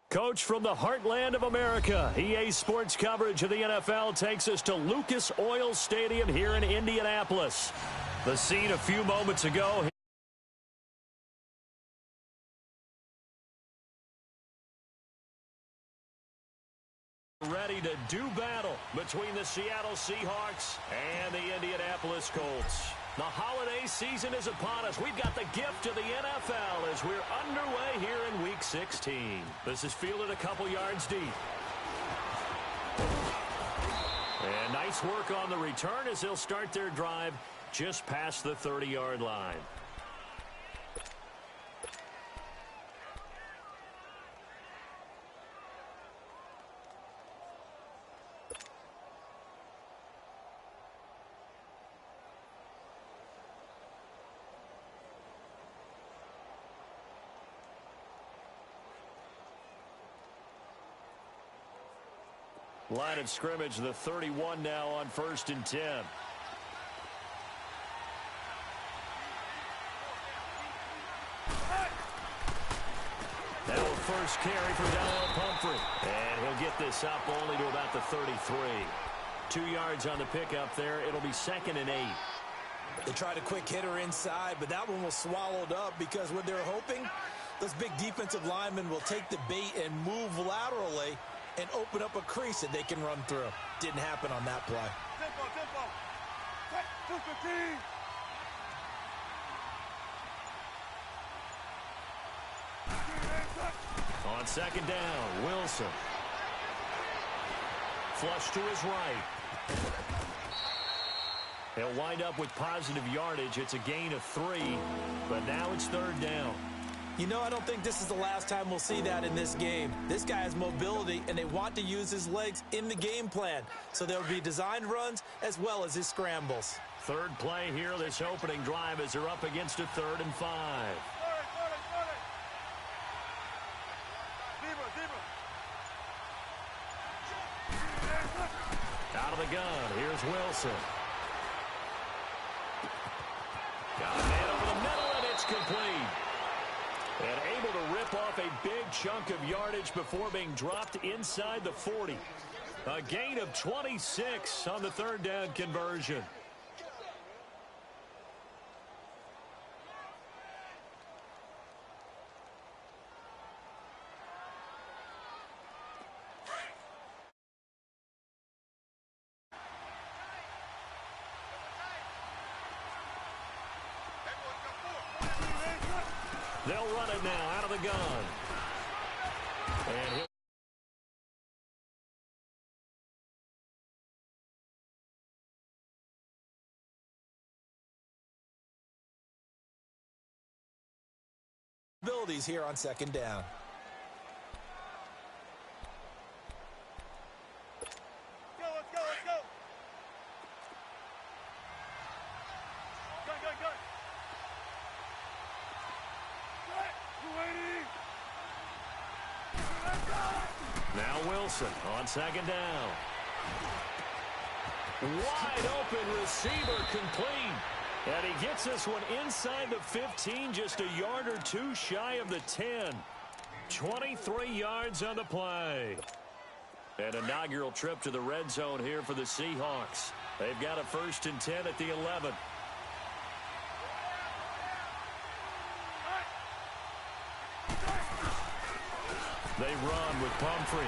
Coach from the heartland of America, EA Sports coverage of the NFL takes us to Lucas Oil Stadium here in Indianapolis. The scene a few moments ago. Ready to do battle between the Seattle Seahawks and the Indianapolis Colts. The holiday season is upon us. We've got the gift of the NFL as we're underway here in Week 16. This is fielded a couple yards deep. And nice work on the return as they'll start their drive just past the 30-yard line. Line of scrimmage, the 31 now on 1st and 10. Now a first carry for Daniel Pumphrey. And he'll get this up only to about the 33. 2 yards on the pickup there. It'll be 2nd and 8. They tried a quick hitter inside, but that one was swallowed up because what they're hoping, those big defensive linemen will take the bait and move laterally and open up a crease that they can run through. Didn't happen on that play. On 2nd down, Wilson. Flush to his right. He'll wind up with positive yardage. It's a gain of 3, but now it's 3rd down. You know, I don't think this is the last time we'll see that in this game. This guy has mobility, and they want to use his legs in the game plan. So there'll be designed runs as well as his scrambles. 3rd play here, this opening drive, as they're up against a 3rd and 5. Out of the gun, here's Wilson. Got a man over the middle, and it's complete. And able to rip off a big chunk of yardage before being dropped inside the 40. A gain of 26 on the 3rd down conversion. They'll run it now out of the gun. And abilities here on 2nd down. now Wilson on 2nd down. Wide open receiver complete. And he gets this one inside the 15, just a yard or 2 shy of the 10. 23 yards on the play. An inaugural trip to the red zone here for the Seahawks. They've got a 1st and 10 at the 11. They run with Pumphrey.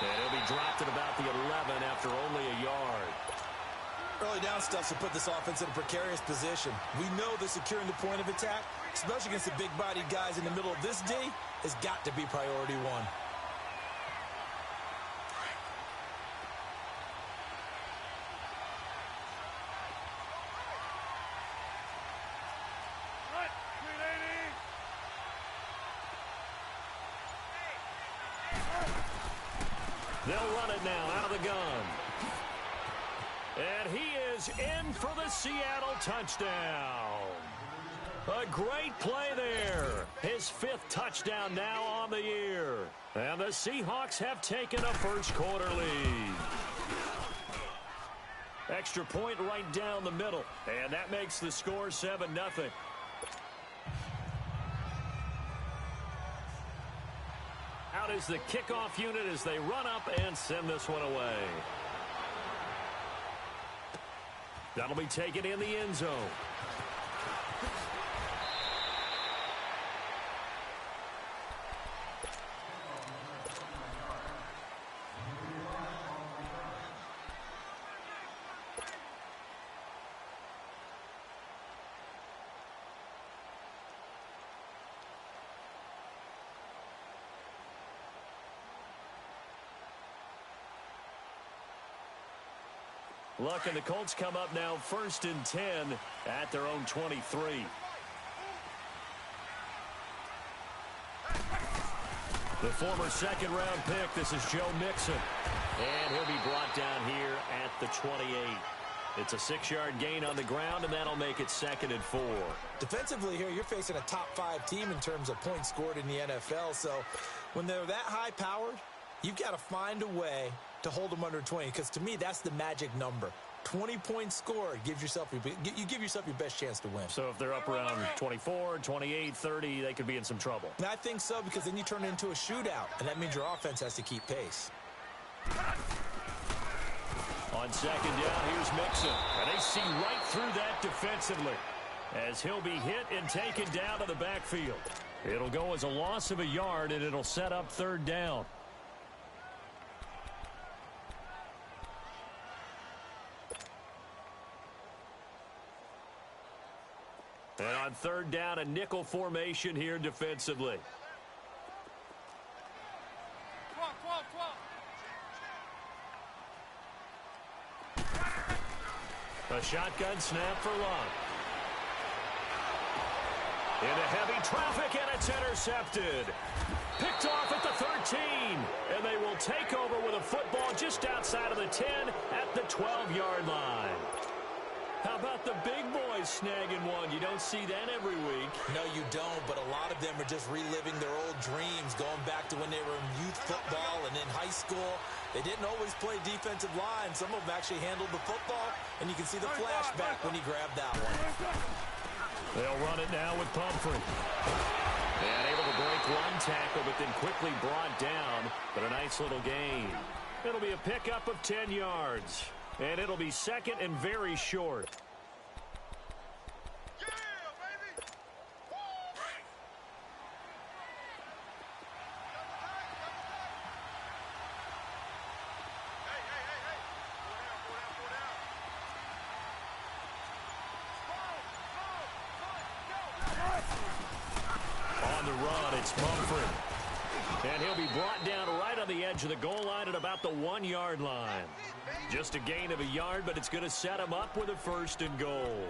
And he'll be dropped at about the 11 after only a yard. Early down stuff to put this offense in a precarious position. We know that securing the point of attack, especially against the big-bodied guys in the middle of this D, has got to be priority 1. They'll run it now out of the gun. And he is in for the Seattle touchdown. A great play there. His 5th touchdown now on the year. And the Seahawks have taken a first-quarter lead. Extra point right down the middle. And that makes the score 7-0. Out is the kickoff unit as they run up and send this one away. That'll be taken in the end zone. Look, and the Colts come up now 1st and 10 at their own 23. The former second-round pick, this is Joe Mixon. And he'll be brought down here at the 28. It's a 6-yard gain on the ground, and that'll make it 2nd and 4. Defensively here, you're facing a top-5 team in terms of points scored in the NFL. So when they're that high-powered, you've got to find a way to hold them under 20, because to me, that's the magic number. 20 points scored, you give yourself your best chance to win. So if they're up around 24, 28, 30, they could be in some trouble. And I think so, because then you turn it into a shootout, and that means your offense has to keep pace. On 2nd down, here's Mixon. And they see right through that defensively as he'll be hit and taken down to the backfield. It'll go as a loss of a yard, and it'll set up 3rd down. And on 3rd down, a nickel formation here defensively. A shotgun snap for Lund. Into heavy traffic, and it's intercepted. Picked off at the 13. And they will take over with a football just outside of the 10 at the 12-yard line. How about the big boys snagging one? You don't see that every week. No, you don't, but a lot of them are just reliving their old dreams, going back to when they were in youth football and in high school. They didn't always play defensive line. Some of them actually handled the football, and you can see the flashback when he grabbed that one. They'll run it now with Pumphrey. And able to break one tackle, but then quickly brought down. But a nice little gain. It'll be a pickup of 10 yards. And it'll be 2nd and very short. On the run, it's Pumphrey. And he'll be brought down right on the edge of the goal line at about the 1-yard line. Just a gain of a yard, but it's going to set him up with a 1st and goal.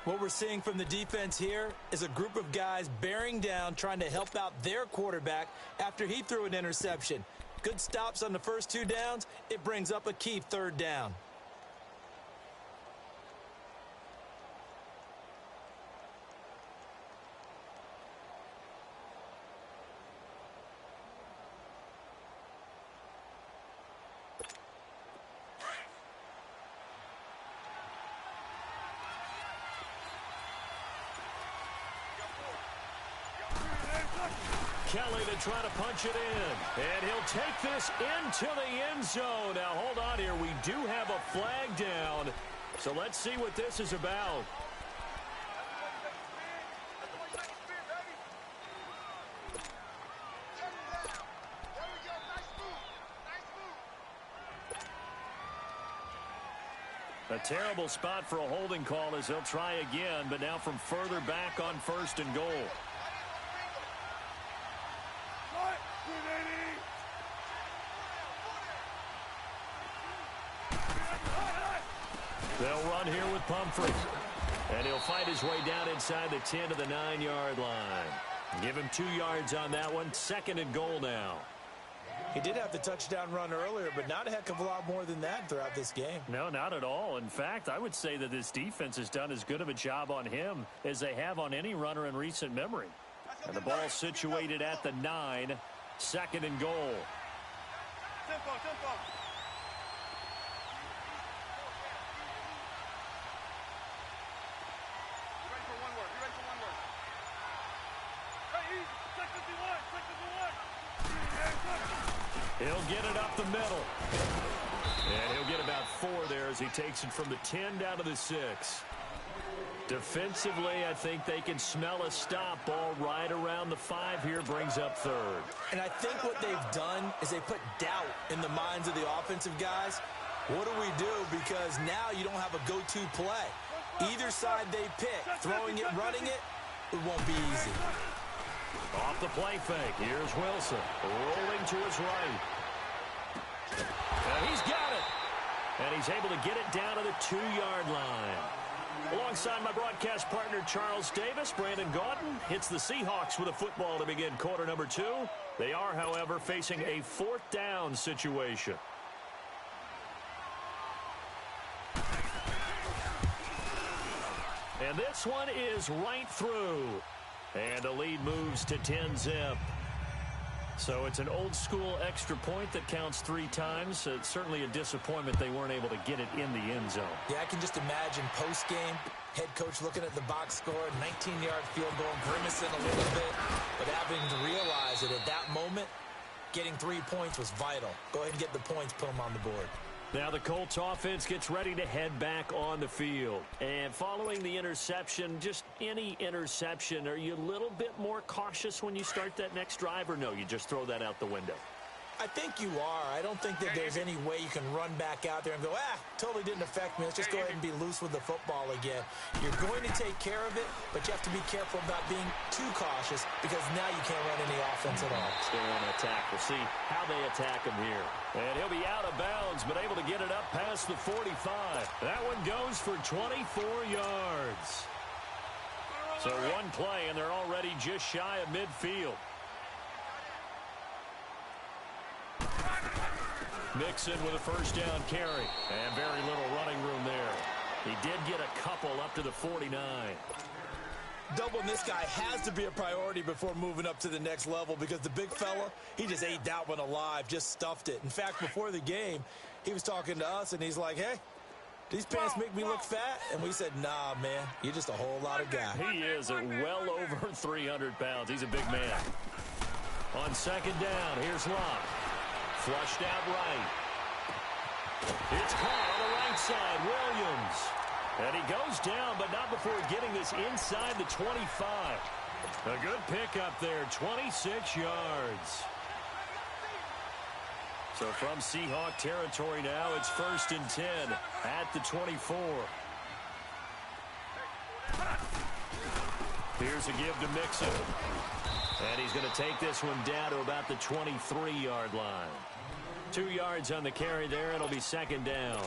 What we're seeing from the defense here is a group of guys bearing down, trying to help out their quarterback after he threw an interception. Good stops on the first 2 downs. It brings up a key 3rd down. Kelly to try to punch it in. And he'll take this into the end zone. Now, hold on here. We do have a flag down. So let's see what this is about. A terrible spot for a holding call as they'll try again, but now from further back on 1st and goal. They'll run here with Pumphrey. And he'll fight his way down inside the 10 to the 9-yard line. Give him 2 yards on that one. 2nd and goal now. He did have the touchdown run earlier, but not a heck of a lot more than that throughout this game. No, not at all. In fact, I would say that this defense has done as good of a job on him as they have on any runner in recent memory. And the ball situated at the 9. 2nd and goal. Tempo. Check 51. He'll get it up the middle. And he'll get about 4 there as he takes it from the 10 down to the 6. Defensively, I think they can smell a stop. Ball right around the 5 here, brings up 3rd. And I think what they've done is they put doubt in the minds of the offensive guys. What do we do? Because now you don't have a go-to play. Either side they pick, throwing it, running it, it won't be easy. Off the play fake. Here's Wilson, rolling to his right. And he's got it. And he's able to get it down to the 2-yard line. Alongside my broadcast partner, Charles Davis, Brandon Gaudin hits the Seahawks with a football to begin quarter number 2. They are, however, facing a 4th down situation. And this one is right through. And the lead moves to 10-zip. So it's an old-school extra point that counts 3 times. It's certainly a disappointment they weren't able to get it in the end zone. Yeah, I can just imagine post-game, head coach looking at the box score, 19-yard field goal, grimacing a little bit, but having to realize that at that moment, getting 3 points was vital. Go ahead and get the points, put them on the board. Now the Colts offense gets ready to head back on the field. And following the interception, just any interception, are you a little bit more cautious when you start that next drive, or no, you just throw that out the window? I think you are. I don't think that there's any way you can run back out there and go, totally didn't affect me. Let's just go ahead and be loose with the football again. You're going to take care of it, but you have to be careful about being too cautious because now you can't run any offense at all. Stay on attack. We'll see how they attack him here. And he'll be out of bounds, but able to get it up past the 45. That one goes for 24 yards. So one play, and they're already just shy of midfield. Mixon with a first down carry. And very little running room there. He did get a couple up to the 49. Doubling this guy has to be a priority before moving up to the next level because the big fella, he just ate that one alive, just stuffed it. In fact, before the game, he was talking to us, and he's like, hey, these pants make me look fat? And we said, nah, man, you're just a whole lot of guy. He is well over 300 pounds. He's a big man. On second down, here's Locke. Flushed out right. It's caught on the right side. Williams. And he goes down, but not before getting this inside the 25. A good pickup there, 26 yards. So from Seahawk territory now, it's 1st and 10 at the 24. Here's a give to Mixon. And he's going to take this one down to about the 23-yard line. 2 yards on the carry there. It'll be second down.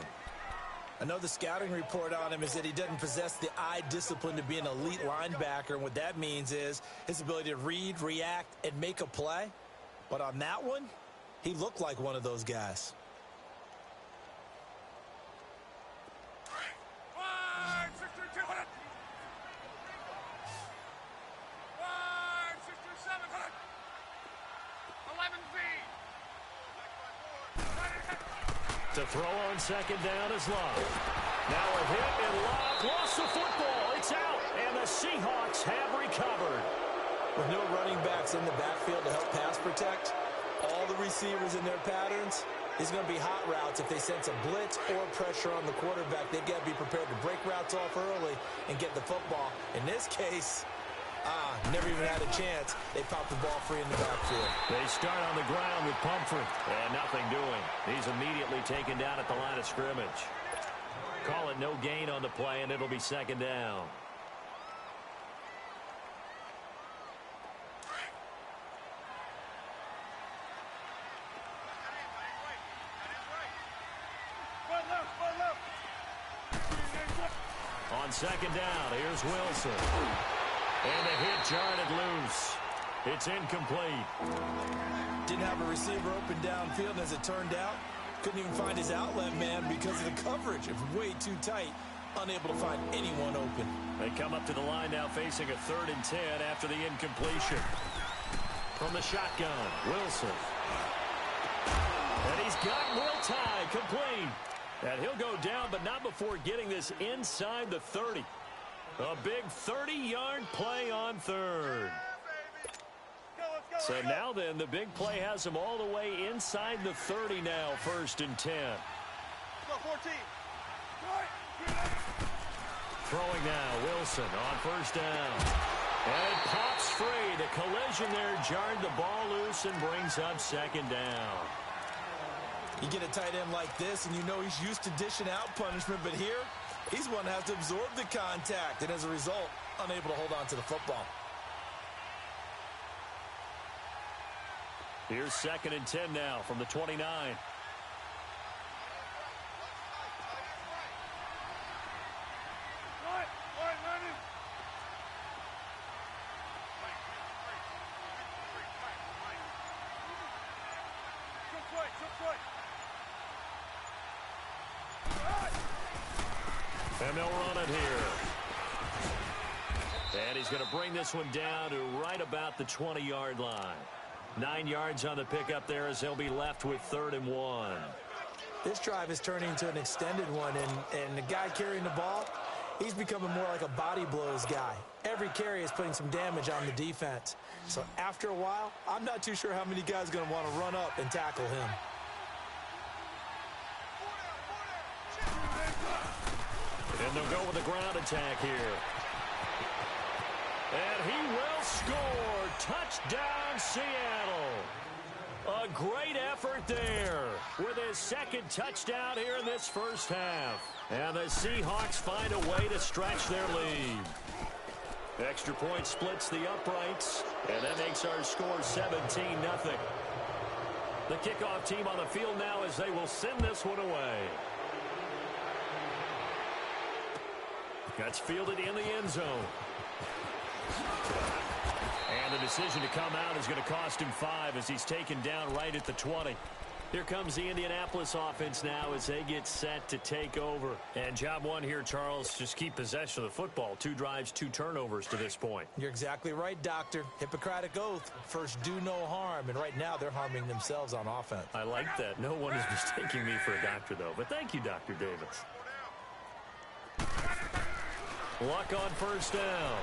I know the scouting report on him is that he doesn't possess the eye discipline to be an elite linebacker. And what that means is his ability to read, react, and make a play. But on that one, he looked like one of those guys. To throw on second down is Locke. Now a hit, and Locke lost the football. It's out, and the Seahawks have recovered. With no running backs in the backfield to help pass protect, all the receivers in their patterns, these are going to be hot routes. If they sense a blitz or pressure on the quarterback, they've got to be prepared to break routes off early and get the football. In this case, never even had a chance. They popped the ball free in the backfield. They start on the ground with Pumphrey. And nothing doing. He's immediately taken down at the line of scrimmage. Call it no gain on the play, and it'll be second down. On second down, here's Wilson. And the hit jarred it loose. It's incomplete. Didn't have a receiver open downfield, and as it turned out, couldn't even find his outlet man because of the coverage. It was way too tight, unable to find anyone open. They come up to the line now facing a 3rd and 10 after the incompletion. From the shotgun, Wilson. And he's got Will Tye complete. And he'll go down, but not before getting this inside the 30. A big 30-yard play on 3rd. So now then, the big play has them all the way inside the 30 now, 1st and 10. Go 14. Throwing now, Wilson on 1st down. And it pops free. The collision there jarred the ball loose and brings up 2nd down. You get a tight end like this, and you know he's used to dishing out punishment, but here, he's one that has to absorb the contact, and as a result, unable to hold on to the football. Here's 2nd and 10 now from the 29. And they'll run it here. And he's going to bring this one down to right about the 20-yard line. 9 yards on the pickup there as they'll be left with 3rd and 1. This drive is turning into an extended one, and the guy carrying the ball, he's becoming more like a body blows guy. Every carry is putting some damage on the defense. So after a while, I'm not too sure how many guys are going to want to run up and tackle him. And they'll go with a ground attack here. And he will score. Touchdown, Seattle. A great effort there with his 2nd touchdown here in this first half. And the Seahawks find a way to stretch their lead. Extra point splits the uprights, and that makes our score 17-0. The kickoff team on the field now as they will send this one away. That's fielded in the end zone. And the decision to come out is going to cost him 5 as he's taken down right at the 20. Here comes the Indianapolis offense now as they get set to take over. And job one here, Charles, just keep possession of the football. 2 drives, 2 turnovers to this point. You're exactly right, Doctor. Hippocratic oath. First, do no harm. And right now, they're harming themselves on offense. I like that. No one is mistaking me for a doctor, though. But thank you, Dr. Davis. Luck on 1st down.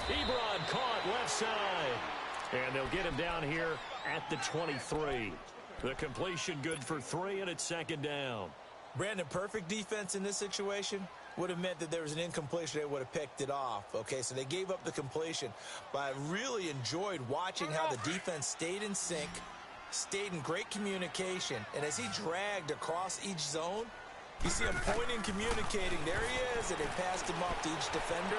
Ebron caught left side. And they'll get him down here at the 23. The completion good for 3, and it's 2nd down. Brandon, perfect defense in this situation would have meant that there was an incompletion. They would have picked it off. Okay, so they gave up the completion. But I really enjoyed watching how the defense stayed in sync, stayed in great communication. And as he dragged across each zone, you see him pointing, communicating. There he is, and they passed him off to each defender.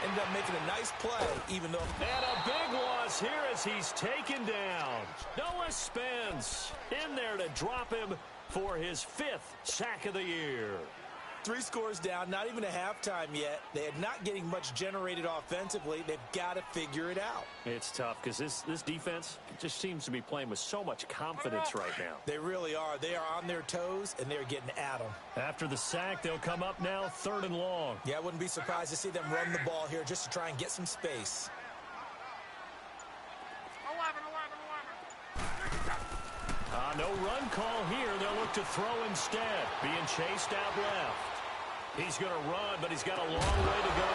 Ended up making a nice play, even though... And a big loss here as he's taken down. Noah Spence in there to drop him for his 5th sack of the year. 3 scores down, not even a halftime yet. They are not getting much generated offensively. They've got to figure it out. It's tough because this defense just seems to be playing with so much confidence right now. They really are. They are on their toes, and they're getting at them. After the sack, they'll come up now 3rd and long. Yeah, I wouldn't be surprised to see them run the ball here just to try and get some space. 11. No run call here. They'll look to throw instead. Being chased out left. He's going to run, but he's got a long way to go.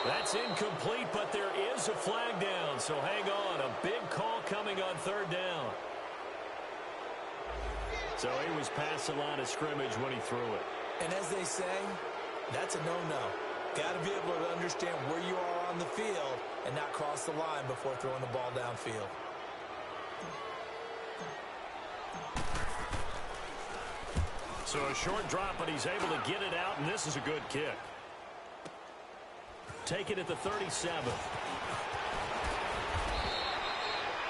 That's incomplete, but there is a flag down. So hang on. A big call coming on 3rd down. So he was past the line of scrimmage when he threw it. And as they say, that's a no-no. Got to be able to understand where you are on the field and not cross the line before throwing the ball downfield. So a short drop, but he's able to get it out, and this is a good kick. Take it at the 37th.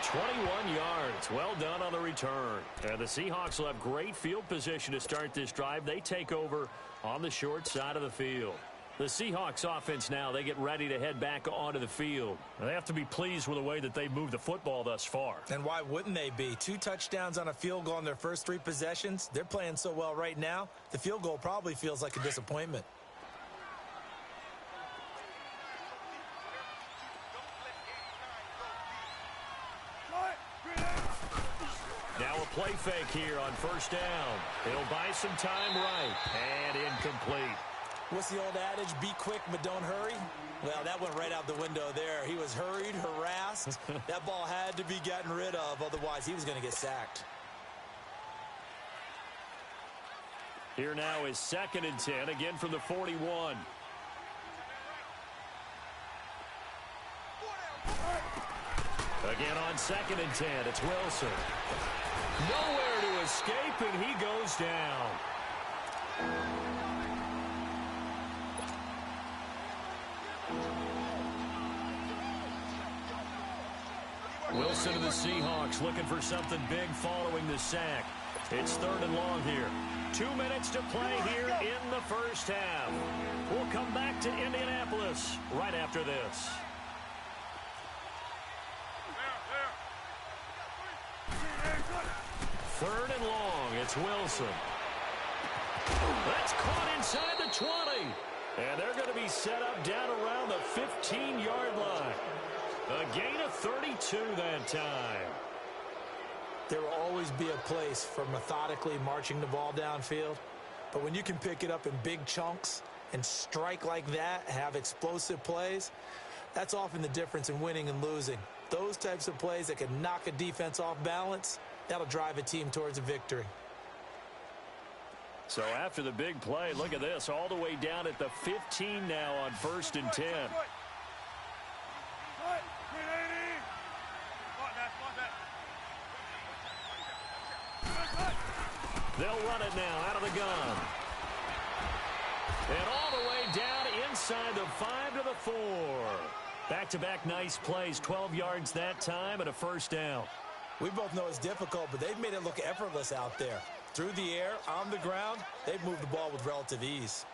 21 yards. Well done on the return. And the Seahawks will have great field position to start this drive. They take over on the short side of the field. The Seahawks offense now, they get ready to head back onto the field. They have to be pleased with the way that they've moved the football thus far. And why wouldn't they be? 2 touchdowns on a field goal in their first 3 possessions. They're playing so well right now, the field goal probably feels like a disappointment. Now a play fake here on 1st down. He'll buy some time right. And incomplete. What's the old adage? Be quick, but don't hurry. Well, that went right out the window there. He was hurried, harassed. That ball had to be gotten rid of. Otherwise, he was going to get sacked. Here now is 2nd and 10, again from the 41. Again on 2nd and 10, it's Wilson. Nowhere to escape, and he goes down. Wilson to the Seahawks, looking for something big following the sack. It's 3rd and long here. 2 minutes to play here in the first half. We'll come back to Indianapolis right after this. Third and long, it's Wilson. That's caught inside the 20. And they're going to be set up down around the 15-yard line. A gain of 32 that time. There will always be a place for methodically marching the ball downfield. But when you can pick it up in big chunks and strike like that, have explosive plays, that's often the difference in winning and losing. Those types of plays that can knock a defense off balance, that'll drive a team towards a victory. So after the big play, look at this, all the way down at the 15 now on 1st and 10. They'll run it now out of the gun. And all the way down inside the 5 to the 4. Back-to-back nice plays, 12 yards that time and a first down. We both know it's difficult, but they've made it look effortless out there. Through the air, on the ground, they've moved the ball with relative ease.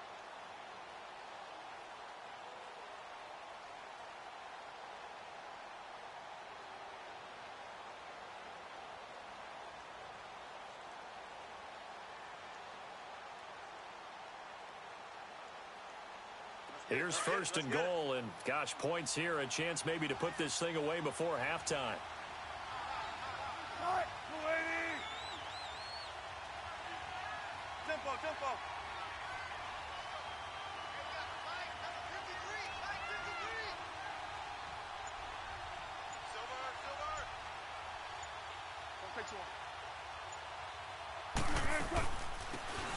Here's 1st and goal, and gosh, points here, a chance maybe to put this thing away before halftime. Tempo.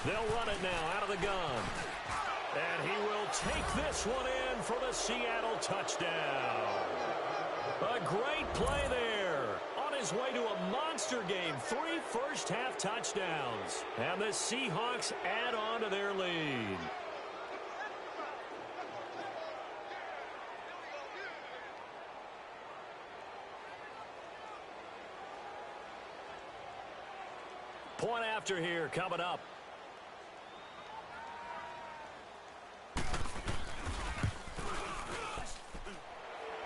They'll run it now out of the gun. And he will take this one in for the Seattle touchdown. A great play there. On his way to a monster game. 3 first-half touchdowns. And the Seahawks add on to their lead. Point after here coming up.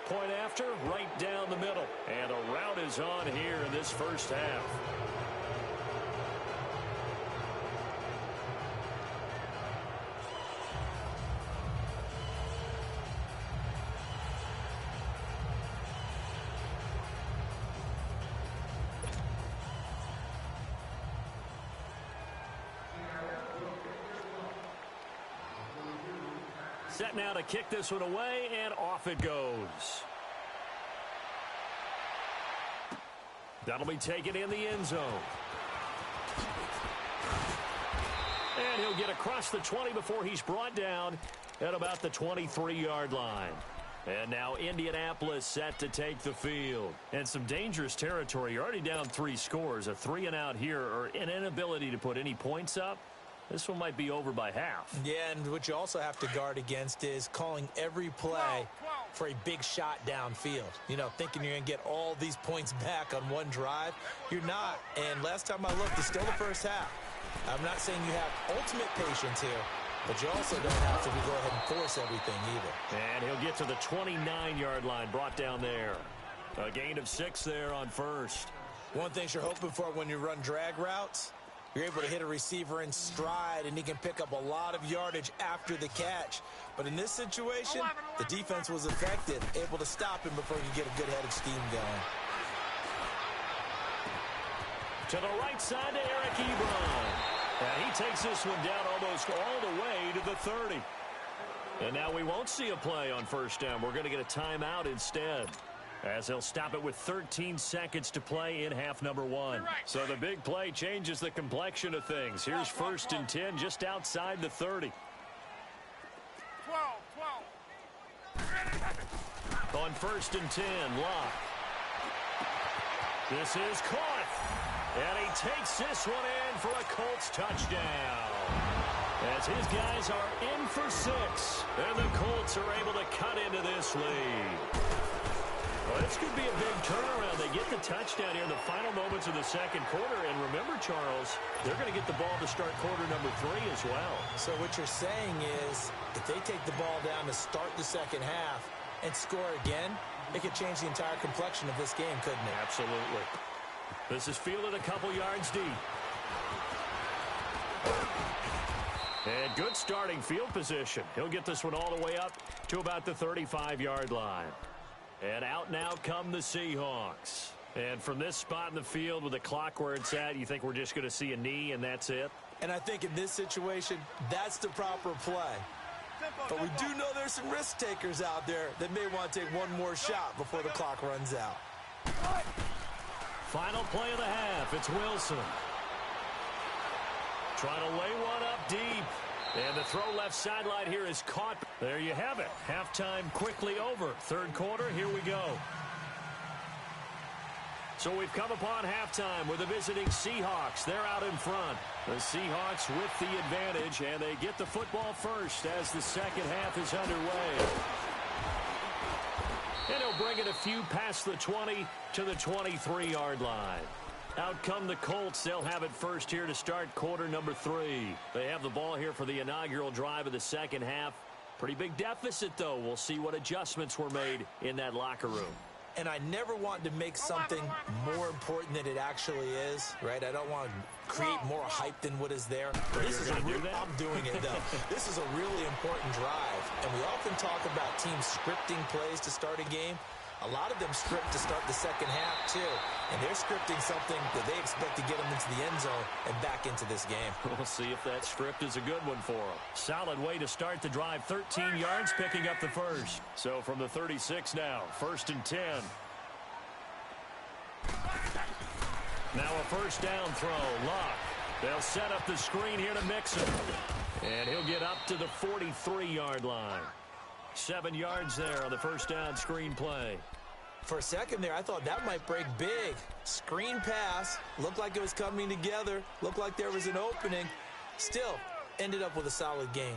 Point after, right down the middle. And a rout is on here in this first half. Set now to kick this one away, and off it goes. That'll be taken in the end zone. And he'll get across the 20 before he's brought down at about the 23-yard line. And now Indianapolis set to take the field. And some dangerous territory. You're already down 3 scores. A 3-and-out here, or an inability to put any points up. This one might be over by half. Yeah, and what you also have to guard against is calling every play for a big shot downfield. You know, thinking you're going to get all these points back on one drive. You're not. And last time I looked, it's still the first half. I'm not saying you have ultimate patience here, but you also don't have to go ahead and force everything either. And he'll get to the 29-yard line, brought down there. A gain of 6 there on first. One thing you're hoping for when you run drag routes, you're able to hit a receiver in stride, and he can pick up a lot of yardage after the catch. But in this situation, the defense was effective, able to stop him before he could get a good head of steam going. To the right side to Eric Ebron. And he takes this one down almost all the way to the 30. And now we won't see a play on first down. We're going to get a timeout instead, as they'll stop it with 13 seconds to play in half number one. So the big play changes the complexion of things. Here's 1st and 10 just outside the 30. 12. On 1st and 10, Locke. This is caught. And he takes this one in for a Colts touchdown. As his guys are in for 6. And the Colts are able to cut into this lead. Well, this could be a big turnaround. They get the touchdown here in the final moments of the second quarter. And remember, Charles, they're going to get the ball to start quarter number 3 as well. So what you're saying is if they take the ball down to start the second half and score again, it could change the entire complexion of this game, couldn't it? Absolutely. This is fielded a couple yards deep. And good starting field position. He'll get this one all the way up to about the 35-yard line. And out now come the Seahawks. And from this spot in the field with the clock where it's at, you think we're just going to see a knee and that's it? And I think in this situation, that's the proper play. But we do know there's some risk takers out there that may want to take one more shot before the clock runs out. Final play of the half. It's Wilson. Trying to lay one up deep. And the throw left sideline here is caught. There you have it. Halftime quickly over. Third quarter, here we go. So we've come upon halftime with the visiting Seahawks. They're out in front. The Seahawks with the advantage, and they get the football first as the second half is underway. And he'll bring it a few past the 20 to the 23-yard line. Out come the Colts. They'll have it first here to start quarter number 3. They have the ball here for the inaugural drive of the second half. Pretty big deficit, though. We'll see what adjustments were made in that locker room. And I never want to make something more important than it actually is, right? I don't want to create more hype than what is there. This is I'm doing it, though. This is a really important drive. And we often talk about teams scripting plays to start a game. A lot of them script to start the second half, too. And they're scripting something that they expect to get them into the end zone and back into this game. We'll see if that script is a good one for them. Solid way to start the drive. 13 yards, picking up the first. So from the 36 now, 1st and 10. Now a first down throw. Locke. They'll set up the screen here to Mixon. And he'll get up to the 43-yard line. 7 yards there on the first down screen play. For a second there, I thought that might break big. Screen pass. Looked like it was coming together. Looked like there was an opening. Still, ended up with a solid game.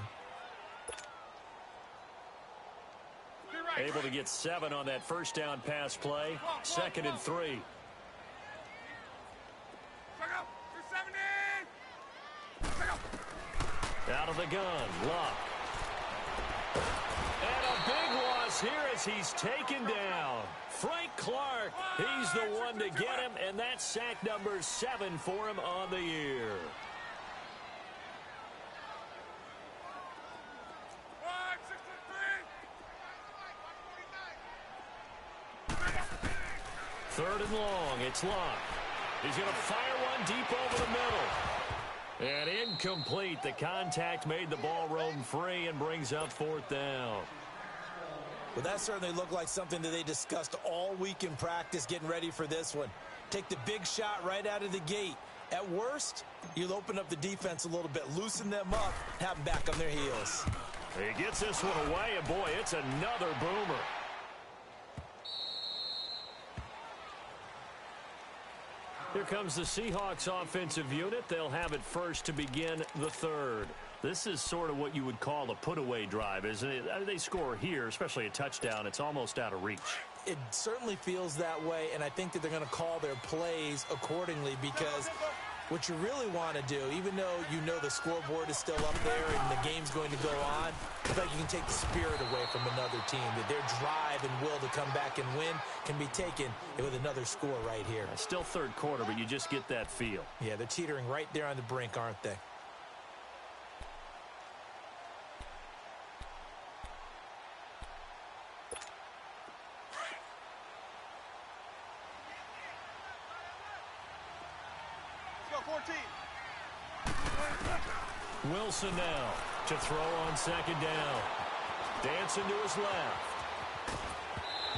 Able to get 7 on that first down pass play. 2nd and 3. Out of the gun, Locke. And a big loss here as he's taken down. Frank Clark, he's the one to get him, and that's sack number 7 for him on the year. Third and long, it's Locke. He's going to fire one deep over the middle. And incomplete. The contact made the ball roam free and brings up 4th down. Well, that certainly looked like something that they discussed all week in practice getting ready for this one. Take the big shot right out of the gate. At worst, you'll open up the defense a little bit, loosen them up, have them back on their heels. He gets this one away, and boy, it's another boomer. Here comes the Seahawks offensive unit. They'll have it first to begin the third. This is sort of what you would call a put-away drive, isn't it? They score here, especially a touchdown. It's almost out of reach. It certainly feels that way, and I think that they're going to call their plays accordingly because what you really want to do, even though you know the scoreboard is still up there and the game's going to go on, I think you can take the spirit away from another team, that their drive and will to come back and win can be taken with another score right here. Still third quarter, but you just get that feel. Yeah, they're teetering right there on the brink, aren't they? Wilson now to throw on 2nd down. Dancing to his left.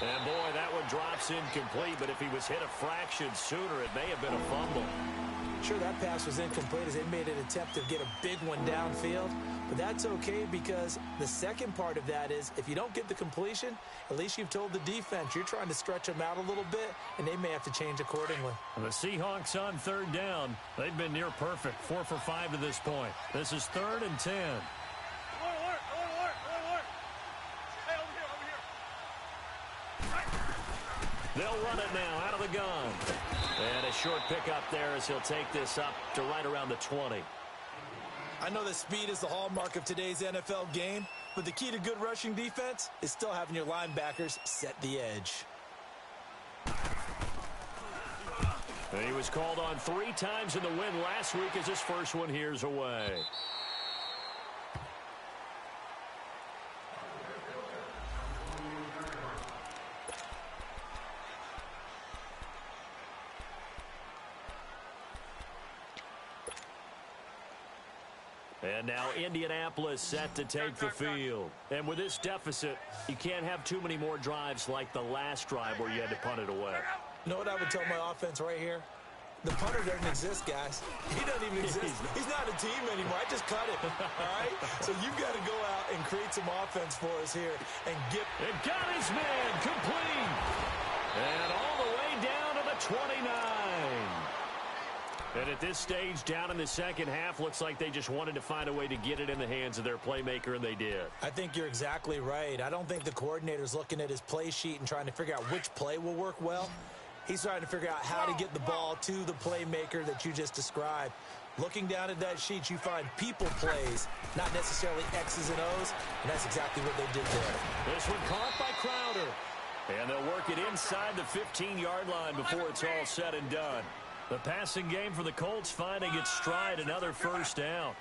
And, boy, that one drops incomplete, but if he was hit a fraction sooner, it may have been a fumble. Sure, that pass was incomplete as they made an attempt to get a big one downfield. But that's okay because the second part of that is if you don't get the completion, at least you've told the defense you're trying to stretch them out a little bit, and they may have to change accordingly. The Seahawks on third down. They've been near perfect, 4 for 5 to this point. This is 3rd and 10. They'll run it now out of the gun. And a short pickup there as he'll take this up to right around the 20. I know that speed is the hallmark of today's NFL game, but the key to good rushing defense is still having your linebackers set the edge. And he was called on 3 times in the win last week as his first one here's away. And now Indianapolis set to take the field. And with this deficit, you can't have too many more drives like the last drive where you had to punt it away. You know what I would tell my offense right here? The punter doesn't exist, guys. He doesn't even exist. He's not a team anymore. I just cut him, all right? So you've got to go out and create some offense for us here and get... It got his man complete. And all the way down to the 29. And at this stage, down in the second half, looks like they just wanted to find a way to get it in the hands of their playmaker, and they did. I think you're exactly right. I don't think the coordinator's looking at his play sheet and trying to figure out which play will work well. He's trying to figure out how to get the ball to the playmaker that you just described. Looking down at that sheet, you find people plays, not necessarily X's and O's, and that's exactly what they did there. This one caught by Crowder. And they'll work it inside the 15-yard line before it's all said and done. The passing game for the Colts finding its stride, another first down.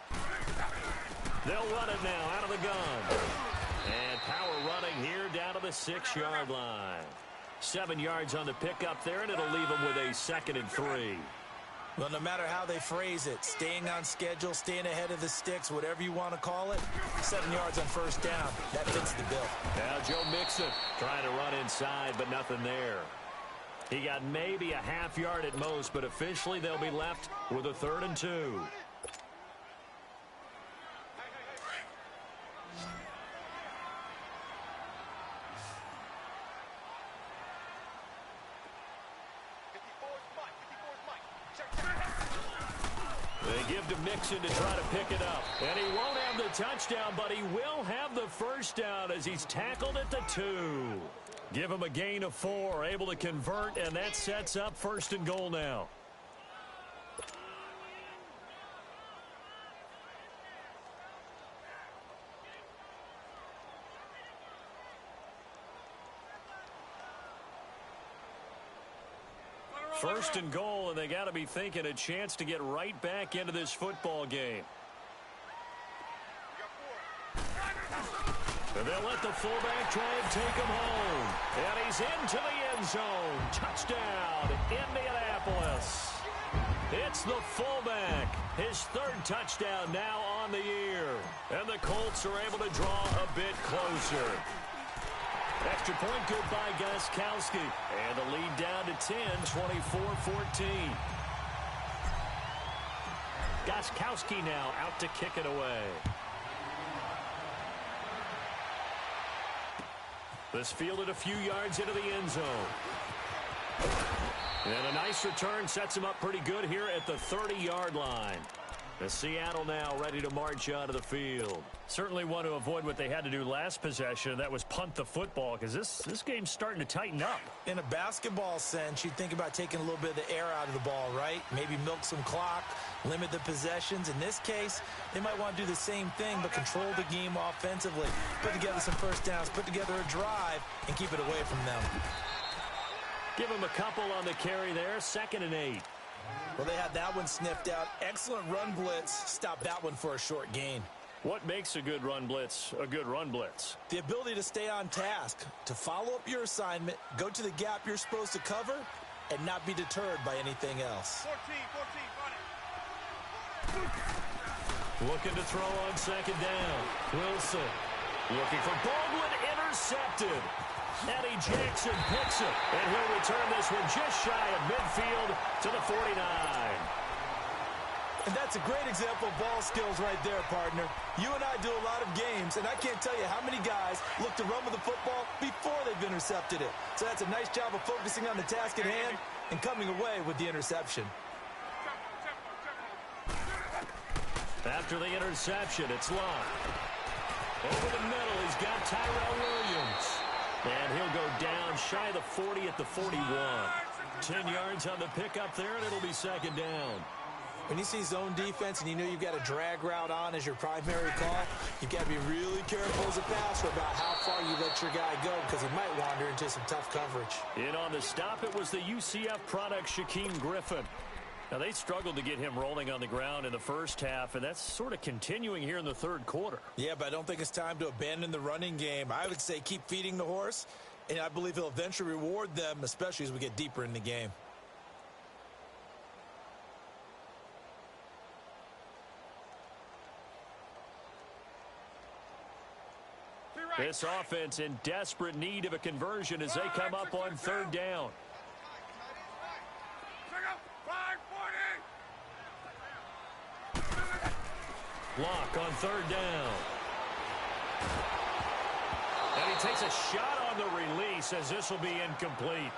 49 They'll run it now out of the gun. And power running here down to the 6-yard line. 7 yards on the pickup there, and it'll leave them with a 2nd and 3. Well, no matter how they phrase it, staying on schedule, staying ahead of the sticks, whatever you want to call it, 7 yards on first down, that fits the bill. Now Joe Mixon trying to run inside, but nothing there. He got maybe a half yard at most, but officially they'll be left with a 3rd and 2. They give to Mixon to try to pick it up. And he won't have the touchdown, but he will have the first down as he's tackled at the 2. Give him a gain of 4, able to convert, and that sets up 1st and goal now. First and goal, and they got to be thinking a chance to get right back into this football game. And they'll let the fullback try and take him home. And he's into the end zone. Touchdown, Indianapolis. It's the fullback. His 3rd touchdown now on the year. And the Colts are able to draw a bit closer. Extra point good by Gostkowski. And the lead down to 10, 24-14. Gostkowski now out to kick it away. This fielded a few yards into the end zone. And a nice return sets him up pretty good here at the 30-yard line. The Seattle now ready to march onto the field. Certainly want to avoid what they had to do last possession. That was punt the football because this game's starting to tighten up. In a basketball sense, you think about taking a little bit of the air out of the ball, right? Maybe milk some clock, limit the possessions. In this case, they might want to do the same thing but control the game offensively. Put together some first downs, put together a drive, and keep it away from them. Give them a couple on the carry there. 2nd and 8. Well, they had that one sniffed out. Excellent run blitz. Stop that one for a short gain. What makes a good run blitz a good run blitz? The ability to stay on task, to follow up your assignment, go to the gap you're supposed to cover, and not be deterred by anything else. 14, run Looking to throw on second down. Wilson looking for Baldwin, intercepted. Eddie Jackson picks it, and he'll return this one just shy of midfield to the 49. And that's a great example of ball skills right there, partner. You and I do a lot of games, and I can't tell you how many guys look to run with the football before they've intercepted it. So that's a nice job of focusing on the task at hand and coming away with the interception. After the interception, it's Locke. Over the middle, he's got Tyrell Williams. And he'll go down shy of the 40 at the 41. 10 yards on the pickup there, and it'll be second down. When you see zone defense and you know you've got a drag route on as your primary call, you've got to be really careful as a passer about how far you let your guy go because he might wander into some tough coverage. In on the stop, it was the UCF product, Shaquem Griffin. Now, they struggled to get him rolling on the ground in the first half, and that's sort of continuing here in the third quarter. Yeah, but I don't think it's time to abandon the running game. I would say keep feeding the horse, and I believe he'll eventually reward them, especially as we get deeper in the game. This offense in desperate need of a conversion as they come up on third down. Locke on third down. And he takes a shot on the release as this will be incomplete.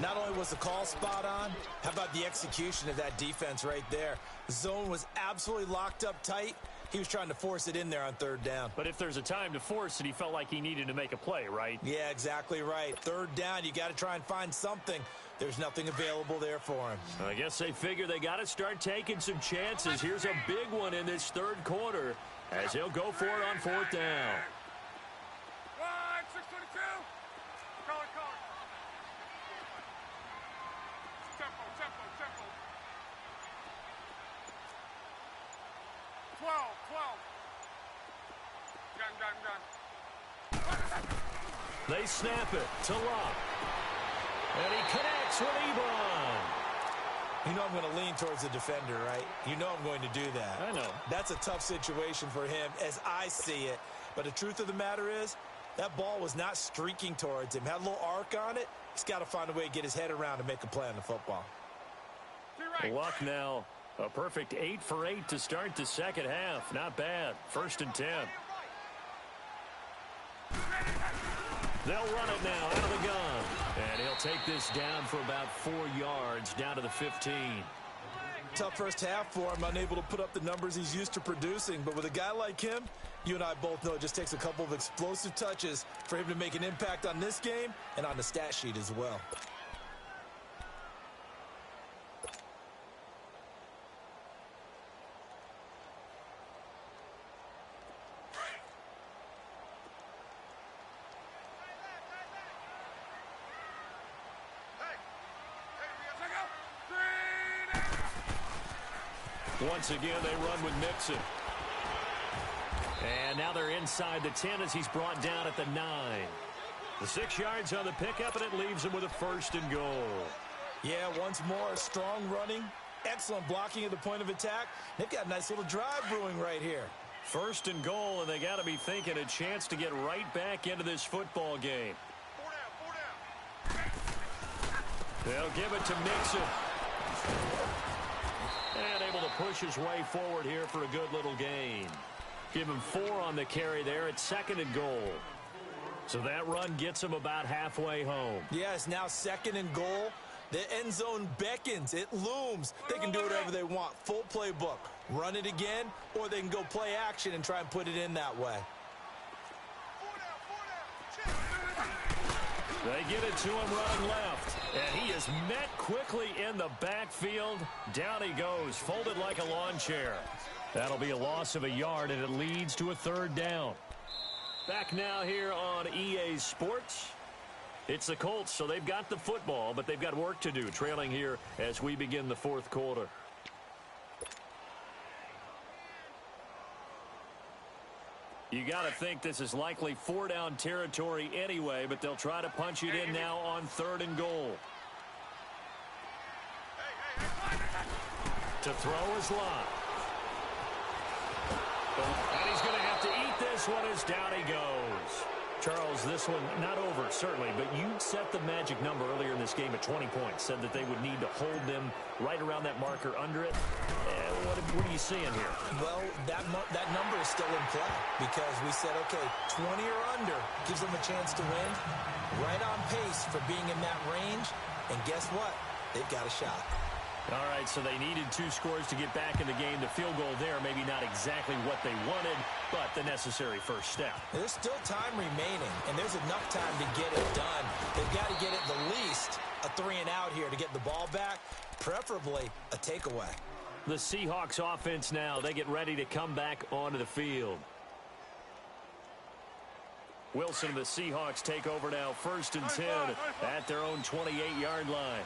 Not only was the call spot on, how about the execution of that defense right there? The zone was absolutely locked up tight. He was trying to force it in there on third down. But if there's a time to force it, he felt like he needed to make a play, right? Yeah, exactly right. Third down, you got to try and find something. There's nothing available there for him. I guess they figure they got to start taking some chances. Here's a big one in this third quarter as he'll go for it on fourth down. 622. Call it. Tempo. 12. Gun. They snap it to Locke. And he connects with Ebron. You know I'm going to lean towards the defender, right? You know I'm going to do that. I know. That's a tough situation for him as I see it. But the truth of the matter is, that ball was not streaking towards him. Had a little arc on it. He's got to find a way to get his head around and make a play on the football. Locke now a perfect 8 for 8 to start the second half. Not bad. 1st and 10. They'll run it now out of the gun. And he'll take this down for about 4 yards down to the 15. Tough first half for him, unable to put up the numbers he's used to producing. But with a guy like him, you and I both know it just takes a couple of explosive touches for him to make an impact on this game and on the stat sheet as well. Once again, they run with Mixon. And now they're inside the 10 as he's brought down at the 9. The 6 yards on the pickup, and it leaves him with a 1st and goal. Yeah, once more, strong running, excellent blocking at the point of attack. They've got a nice little drive brewing right here. 1st and goal, and they got to be thinking a chance to get right back into this football game. 4 down. They'll give it to Mixon. And able to push his way forward here for a good little gain. Give him 4 on the carry there at 2nd and goal. So that run gets him about halfway home. Yes, now 2nd and goal. The end zone beckons. It looms. They can do whatever they want. Full playbook. Run it again, or they can go play action and try and put it in that way. 4 down. They get it to him running left. And he is met quickly in the backfield. Down he goes, folded like a lawn chair. That'll be a loss of a yard, and it leads to a 3rd down. Back now here on EA Sports. It's the Colts, so they've got the football, but they've got work to do, trailing here as we begin the 4th quarter. You got to think this is likely 4-down territory anyway, but they'll try to punch it in now on 3rd and goal. To throw is Locke. And he's going to have to eat this one as down he goes. Charles, this one not over, certainly, but you set the magic number earlier in this game at 20 points. Said that they would need to hold them right around that marker under it. What are you seeing here? Well, that number is still in play because we said, okay, 20 or under gives them a chance to win. Right on pace for being in that range. And guess what? They've got a shot. All right, so they needed 2 scores to get back in the game. The field goal there, maybe not exactly what they wanted, but the necessary first step. There's still time remaining, and there's enough time to get it done. They've got to get at the least a 3 and out here to get the ball back, preferably a takeaway. The Seahawks offense now, they get ready to come back onto the field. Wilson and the Seahawks take over now, 1st and 10 at their own 28-yard line.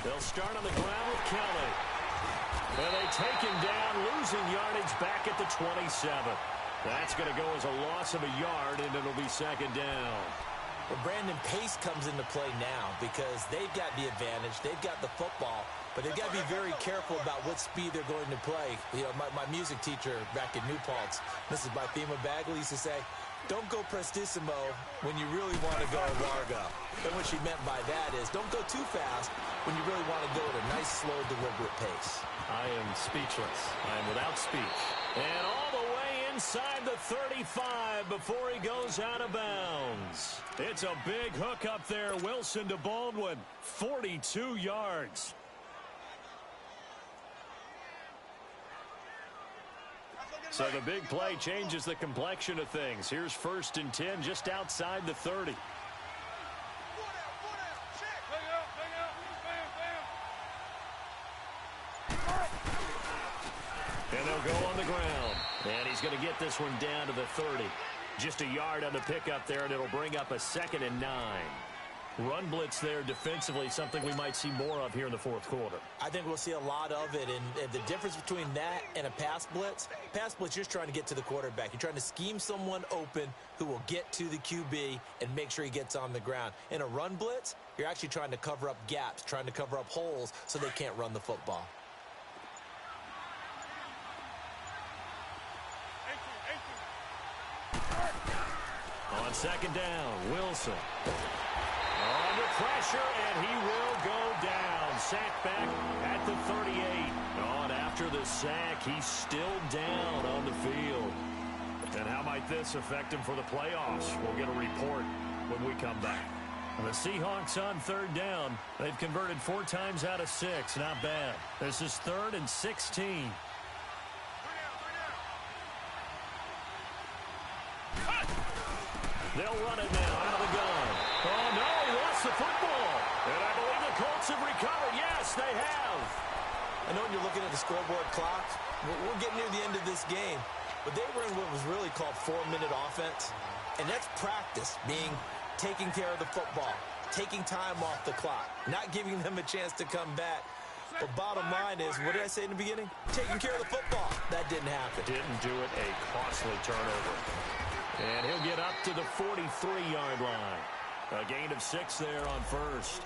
They'll start on the ground with Kelly. And they take him down, losing yardage back at the 27. That's going to go as a loss of a yard, and it'll be 2nd down. Well, Brandon, pace comes into play now because they've got the advantage. They've got the football, but they've got to be very careful about what speed they're going to play. You know, my music teacher back in New Paltz, Mrs. Bythema Bagley, used to say, don't go prestissimo when you really want to go largo. And what she meant by that is don't go too fast when you really want to go at a nice, slow, deliberate pace. I am speechless. I am without speech. And all the way inside the 35 before he goes out of bounds. It's a big hook up there. Wilson to Baldwin. 42 yards. So the big play changes the complexion of things. Here's 1st and 10 just outside the 30. And they'll go on the ground. And he's going to get this one down to the 30. Just a yard on the pickup there, and it'll bring up a 2nd and 9. Run blitz there defensively, something we might see more of here in the 4th quarter. I think we'll see a lot of it, and the difference between that and a pass blitz, you're just trying to get to the quarterback. You're trying to scheme someone open who will get to the QB and make sure he gets on the ground. In a run blitz, you're actually trying to cover up gaps, trying to cover up holes so they can't run the football. On 2nd down, Wilson. Under pressure, and he will go down. Sacked back at the 38. And after the sack, he's still down on the field. And how might this affect him for the playoffs? We'll get a report when we come back. And the Seahawks on 3rd down. They've converted 4 times out of 6. Not bad. This is 3rd and 16. They'll run it now out of the gun. Oh, no, he lost the football. And I believe the Colts have recovered. Yes, they have. I know when you're looking at the scoreboard clock, we're getting near the end of this game, but they were in what was really called 4-minute offense, and that's practice, being taking care of the football, taking time off the clock, not giving them a chance to come back. But bottom line is, what did I say in the beginning? Taking care of the football. That didn't happen. Didn't do it. A costly turnover. And he'll get up to the 43-yard line. A gain of 6 there on 1st.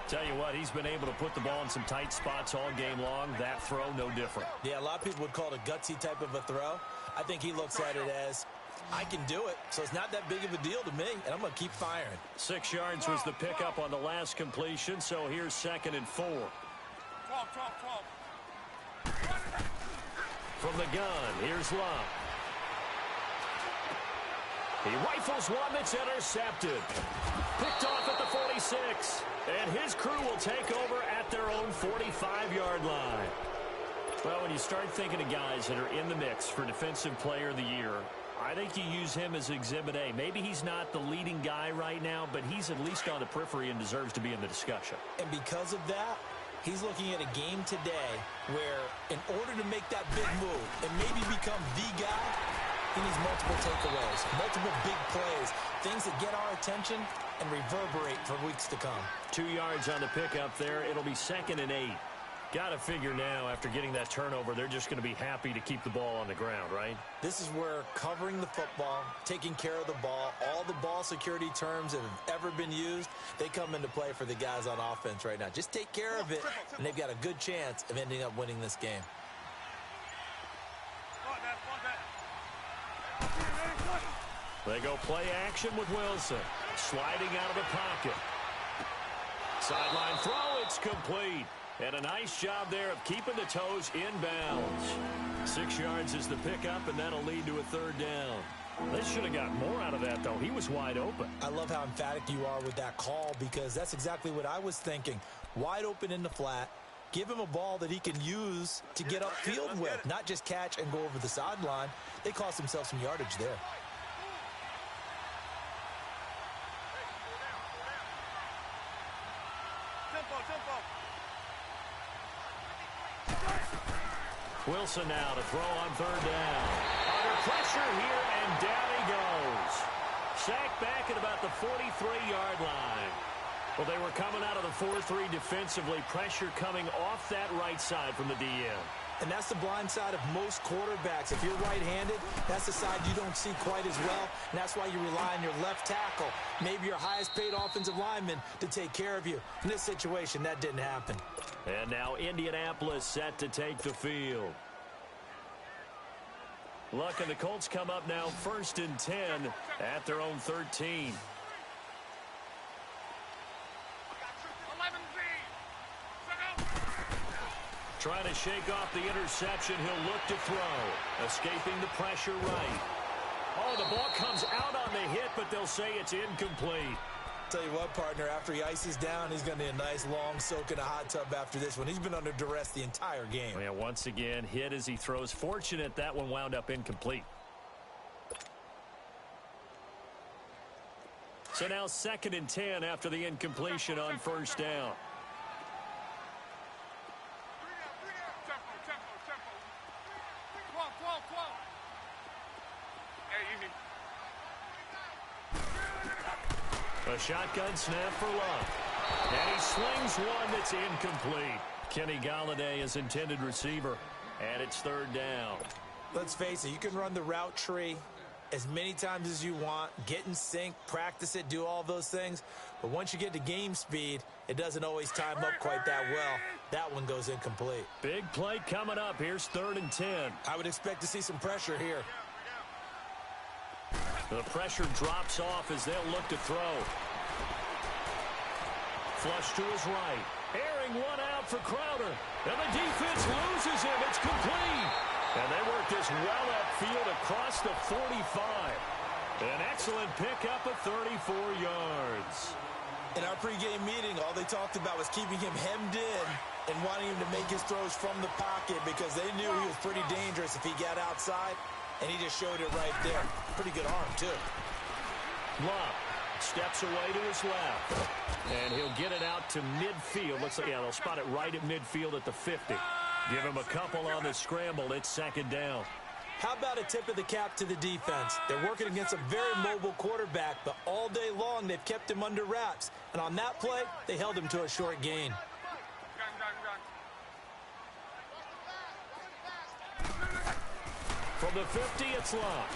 Tell you what, he's been able to put the ball in some tight spots all game long. That throw, no different. Yeah, a lot of people would call it a gutsy type of a throw. I think he looks at it as, I can do it, so it's not that big of a deal to me, and I'm going to keep firing. 6 yards was the pickup on the last completion, so here's 2nd and 4. 12. From the gun, here's Love. He rifles one that's intercepted. Picked off at the 46. And his crew will take over at their own 45-yard line. Well, when you start thinking of guys that are in the mix for Defensive Player of the Year, I think you use him as Exhibit A. Maybe he's not the leading guy right now, but he's at least on the periphery and deserves to be in the discussion. And because of that, he's looking at a game today where in order to make that big move and maybe become the guy, he needs multiple takeaways, multiple big plays, things that get our attention and reverberate for weeks to come. 2 yards on the pickup there. It'll be 2nd and 8. Got to figure now, after getting that turnover, they're just going to be happy to keep the ball on the ground, right? This is where covering the football, taking care of the ball, all the ball security terms that have ever been used, they come into play for the guys on offense right now. Just take care of it, and they've got a good chance of ending up winning this game. They go play action with Wilson. Sliding out of the pocket. Sideline throw, it's complete. And a nice job there of keeping the toes in bounds. 6 yards is the pickup, and that'll lead to a third down. They should have got more out of that, though. He was wide open. I love how emphatic you are with that call, because that's exactly what I was thinking. Wide open in the flat. Give him a ball that he can use to get upfield with, not just catch and go over the sideline. They cost themselves some yardage there. Wilson now to throw on third down. Under pressure here, and down he goes. Sacked back at about the 43-yard line. Well, they were coming out of the 4-3 defensively. Pressure coming off that right side from the DN. And that's the blind side of most quarterbacks. If you're right-handed, that's the side you don't see quite as well. And that's why you rely on your left tackle, maybe your highest-paid offensive lineman, to take care of you. In this situation, that didn't happen. And now Indianapolis set to take the field. Look, and the Colts come up now 1st and 10 at their own 13. Trying to shake off the interception. He'll look to throw. Escaping the pressure right. Oh, the ball comes out on the hit, but they'll say it's incomplete. Tell you what, partner, after he ices down, he's going to need a nice long soak in a hot tub after this one. He's been under duress the entire game. Yeah, once again, hit as he throws. Fortunate that one wound up incomplete. So now 2nd and 10 after the incompletion on first down. A shotgun snap for Luck. And he slings one that's incomplete. Kenny Golladay is intended receiver. And it's 3rd down. Let's face it, you can run the route tree as many times as you want, get in sync, practice it, do all those things. But once you get to game speed, it doesn't always time up quite that well. That one goes incomplete. Big play coming up. Here's 3rd and 10. I would expect to see some pressure here. The pressure drops off as they'll look to throw. Flush to his right. Airing one out for Crowder. And the defense loses him. It's complete. And they work this well upfield across the 45. An excellent pickup of 34 yards. In our pregame meeting, all they talked about was keeping him hemmed in and wanting him to make his throws from the pocket, because they knew he was pretty dangerous if he got outside. And he just showed it right there. Pretty good arm, too. Luck steps away to his left. And he'll get it out to midfield. Looks like, yeah, they'll spot it right at midfield at the 50. Give him a couple on the scramble. It's 2nd down. How about a tip of the cap to the defense? They're working against a very mobile quarterback, but all day long they've kept him under wraps. And on that play, they held him to a short gain. From the 50, it's Luck.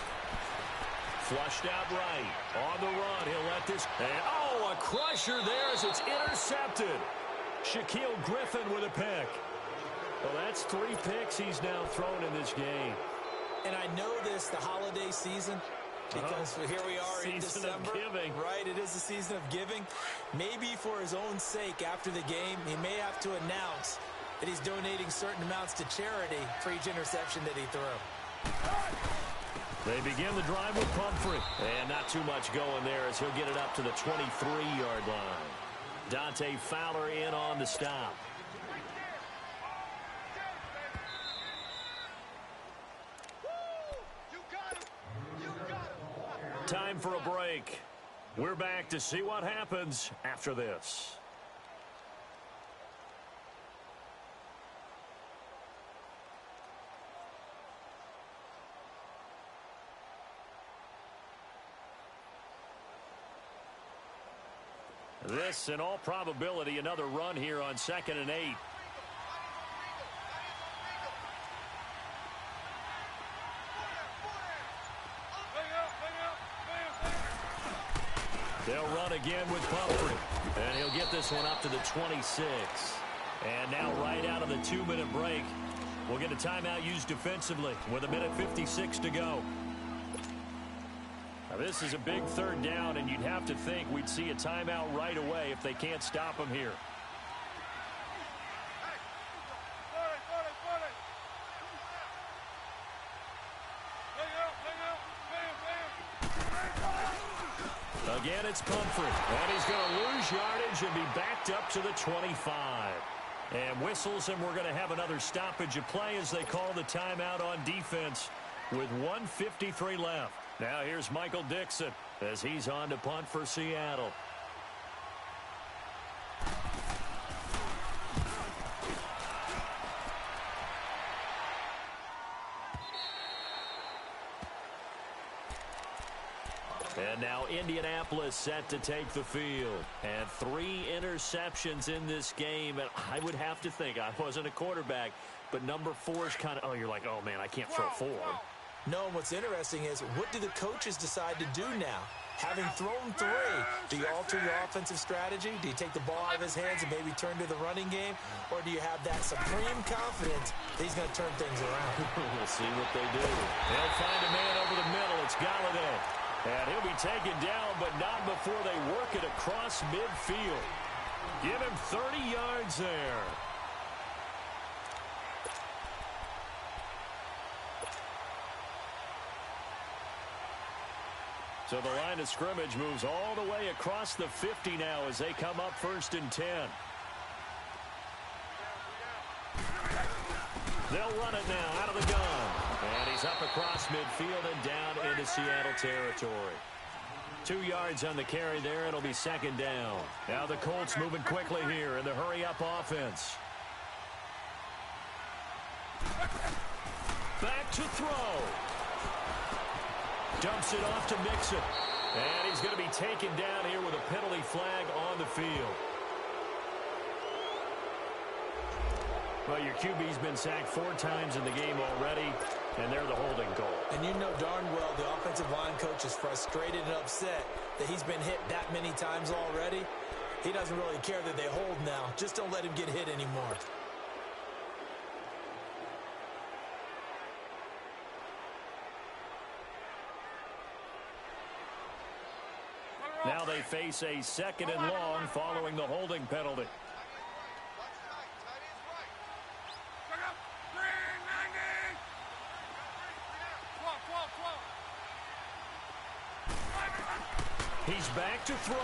Flushed out right. On the run, he'll let this. And, oh, a crusher there as it's intercepted. Shaquille Griffin with a pick. Well, that's 3 picks he's now thrown in this game. And I know this, the holiday season, because here we are in December. Season of giving. Right, it is the season of giving. Maybe for his own sake after the game, he may have to announce that he's donating certain amounts to charity for each interception that he threw. They begin the drive with Pumphrey. And not too much going there as he'll get it up to the 23-yard line. Dante Fowler in on the stop. Time for a break. We're back to see what happens after this. This, in all probability, another run here on 2nd and 8. They'll run again with Pumphrey. And he'll get this one up to the 26. And now right out of the 2-minute break, we'll get a timeout used defensively with 1:56 to go. Now this is a big third down, and you'd have to think we'd see a timeout right away if they can't stop him here. Again, it's Pumphrey, and he's going to lose yardage and be backed up to the 25. And whistles, and we're going to have another stoppage of play as they call the timeout on defense with 1:53 left. Now here's Michael Dixon as he's on to punt for Seattle. And now Indianapolis set to take the field. And 3 interceptions in this game. And I would have to think, I wasn't a quarterback, but number 4 is kind of, oh, you're like, oh, man, I can't throw 4. No, and what's interesting is, what do the coaches decide to do now? Having thrown 3, do you alter your offensive strategy? Do you take the ball out of his hands and maybe turn to the running game? Or do you have that supreme confidence that he's going to turn things around? We'll see what they do. They'll find a man over the middle. It's Galladay. And he'll be taken down, but not before they work it across midfield. Give him 30 yards there. So the line of scrimmage moves all the way across the 50 now as they come up 1st and 10. They'll run it now out of the gun. And he's up across midfield and down into Seattle territory. 2 yards on the carry there. It'll be 2nd down. Now the Colts moving quickly here in the hurry-up offense. Back to throw. Dumps it off to Mixon. And he's going to be taken down here with a penalty flag on the field. Well, your QB's been sacked 4 times in the game already, and they're the holding goal. And you know darn well the offensive line coach is frustrated and upset that he's been hit that many times already. He doesn't really care that they hold now. Just don't let him get hit anymore. Now they face a 2nd and long following the holding penalty. He's back to throw.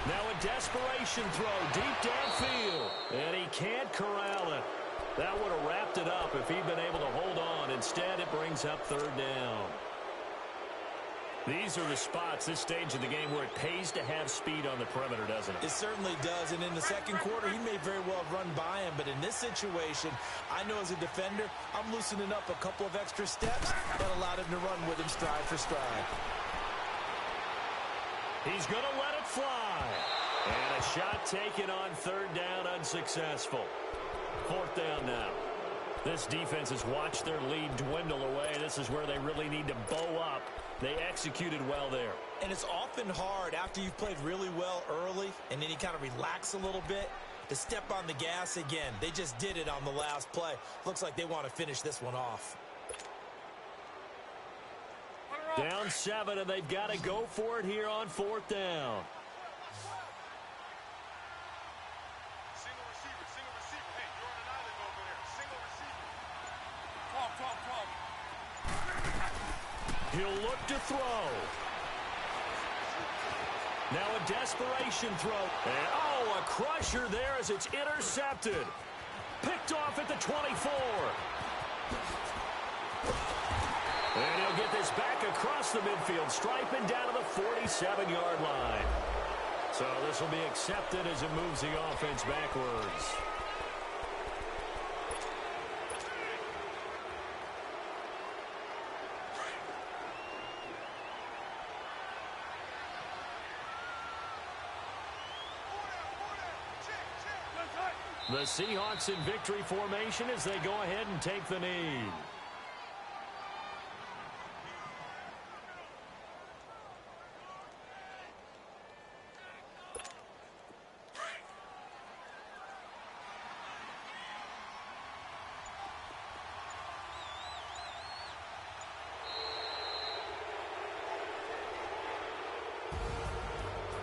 Now a desperation throw deep downfield. And he can't corral it. That would have wrapped it up if he'd been able to hold on. Instead, it brings up 3rd down. These are the spots, this stage of the game, where it pays to have speed on the perimeter, doesn't it? It certainly does. And in the 2nd quarter, he may very well run by him. But in this situation, I know as a defender, I'm loosening up a couple of extra steps that allowed him to run with him stride for stride. He's going to let it fly. And a shot taken on 3rd down, unsuccessful. 4th down now. This defense has watched their lead dwindle away. This is where they really need to bow up. They executed well there. And it's often hard after you've played really well early and then you kind of relax a little bit to step on the gas again. They just did it on the last play. Looks like they want to finish this one off. Down 7, and they've got to go for it here on 4th down. Single receiver, single receiver. Hey, you're on an island over there. Single receiver. 12. He'll look to throw. Now a desperation throw. And, oh, a crusher there as it's intercepted. Picked off at the 24. And he'll get this back across the midfield, striping down to the 47-yard line. So this will be accepted as it moves the offense backwards. The Seahawks in victory formation as they go ahead and take the knee.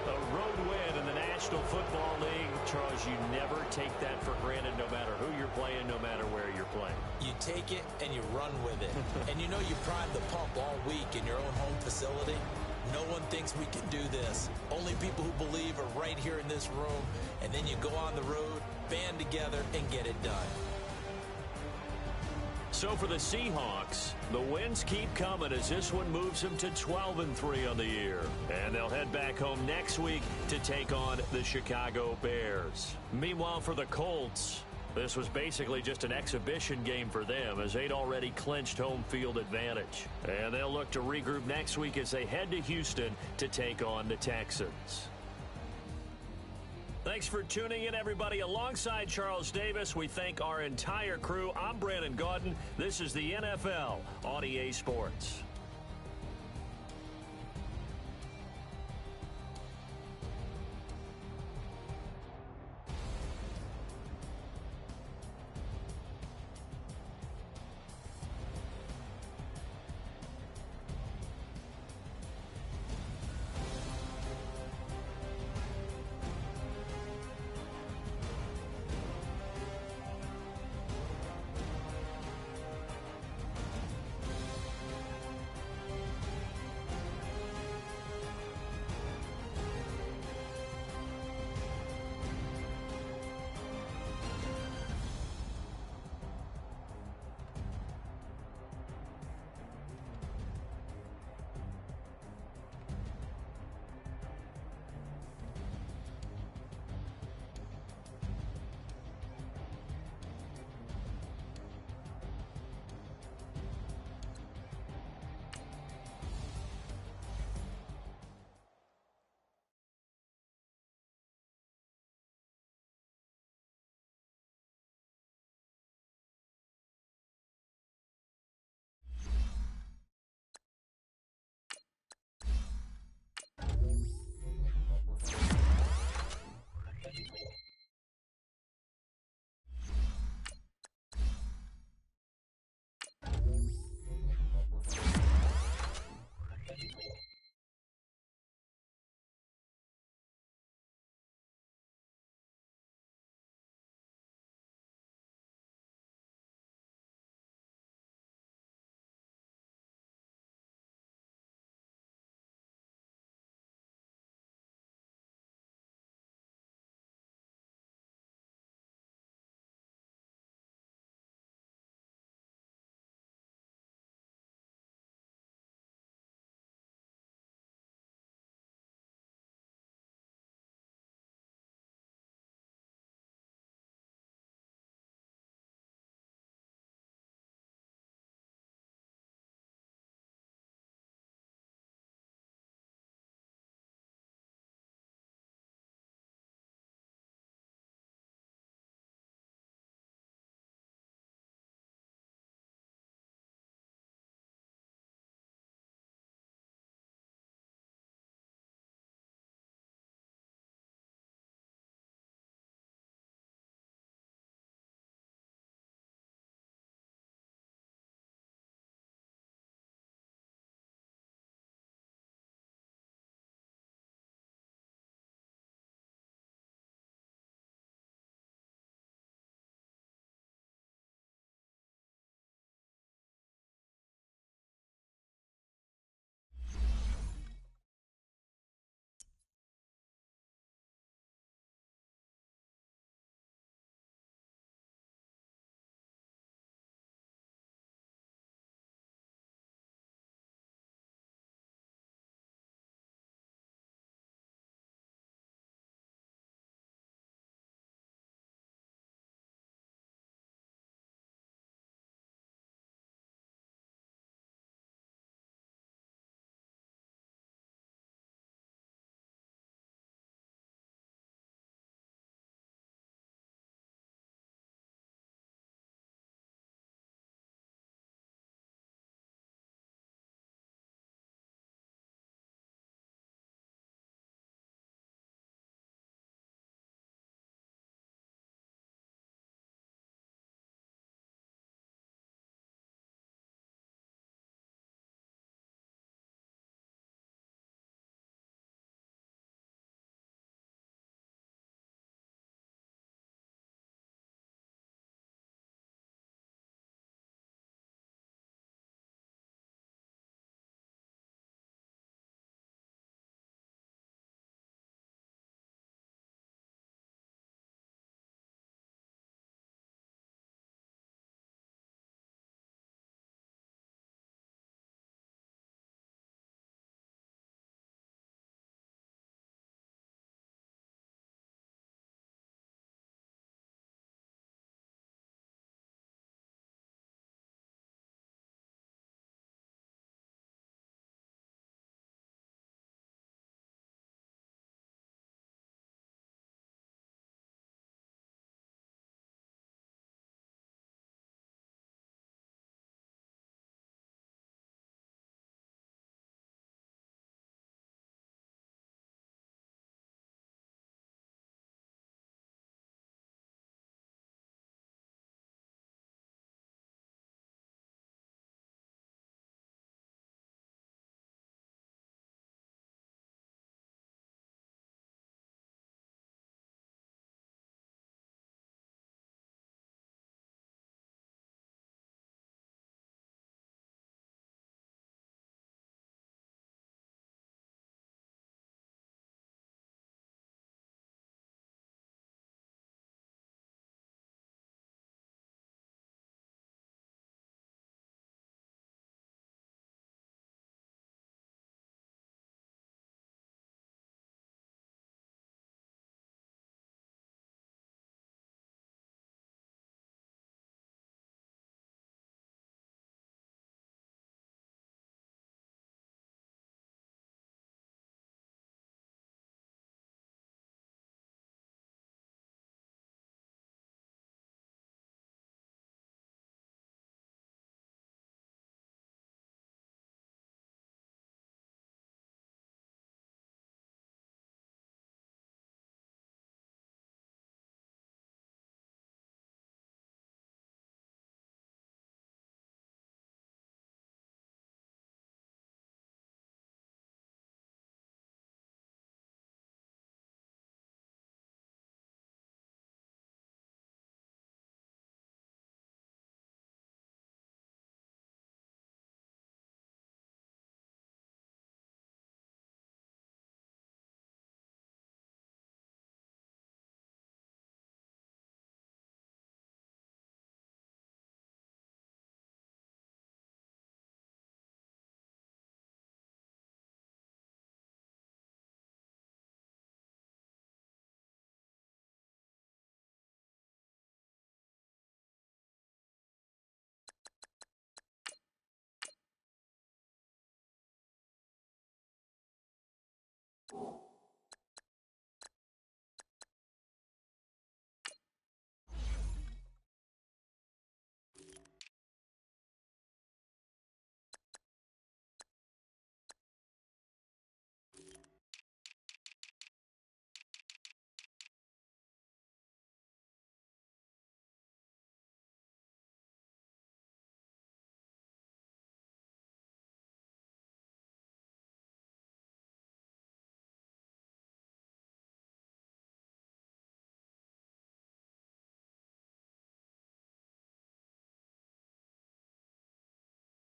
A road win in the National Football League. Charles, you never take that for granted no matter who you're playing, no matter where you're playing. You take it and you run with it. And you know you prime the pump all week in your own home facility. No one thinks we can do this. Only people who believe are right here in this room. And then you go on the road, band together, and get it done. So for the Seahawks, the wins keep coming as this one moves them to 12-3 on the year. And they'll head back home next week to take on the Chicago Bears. Meanwhile, for the Colts, this was basically just an exhibition game for them as they'd already clinched home field advantage. And they'll look to regroup next week as they head to Houston to take on the Texans. Thanks for tuning in, everybody. Alongside Charles Davis, we thank our entire crew. I'm Brandon Gaudin. This is the NFL on EA Sports.